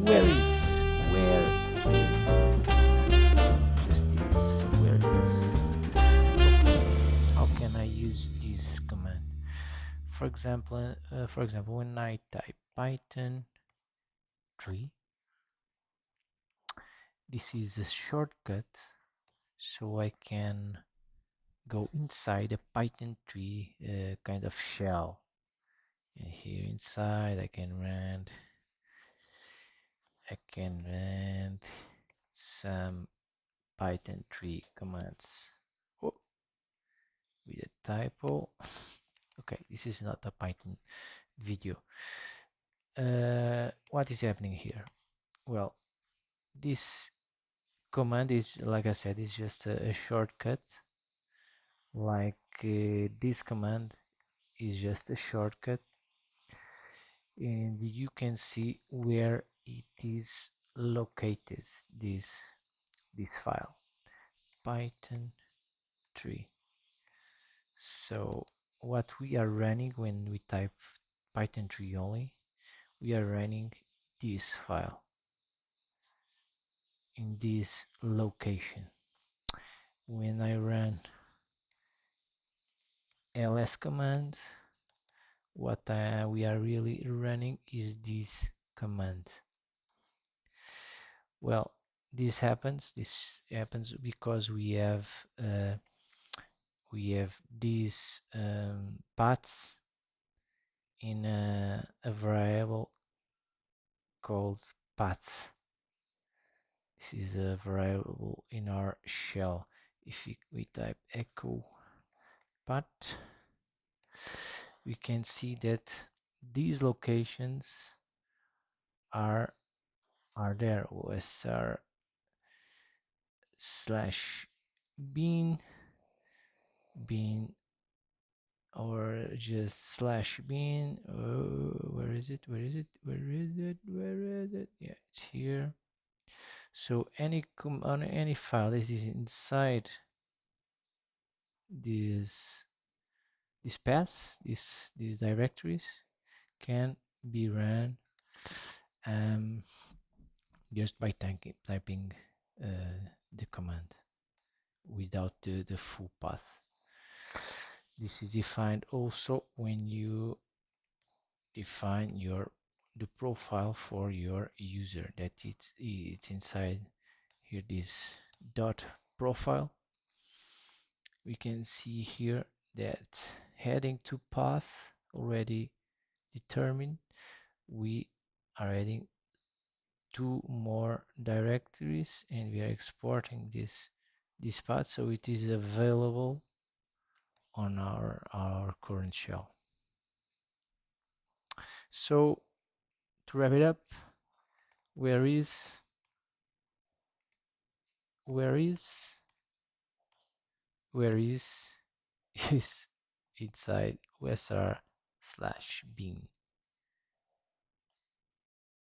where is where just this where is. Okay, how can I use this command? For example, when I type Python 3, this is a shortcut, so I can go inside a Python 3 kind of shell. And here inside I can run some Python 3 commands. Oh, with a typo. Okay, this is not a Python video. What is happening here? Well, this command is, like I said, is just a shortcut. Like this command is just a shortcut, and you can see where it is located. This file, Python 3. So what we are running when we type Python 3 only, we are running this file in this location. When I run ls command, what we are really running is this command. Well, this happens because we have these paths in a variable called path. This is a variable in our shell. If we type echo path, we can see that these locations are there. OSR slash bin or just slash bin. Where is it? Yeah, it's here. So on any file that is inside these paths, these directories, can be run just by typing the command without the full path. This is defined also when you define the profile for your user, that it's inside here, this dot profile. We can see here that heading to path already determined. We are adding 2 more directories, and we are exporting this path so it is available on our current shell. So to wrap it up, where is is inside wsr/bin.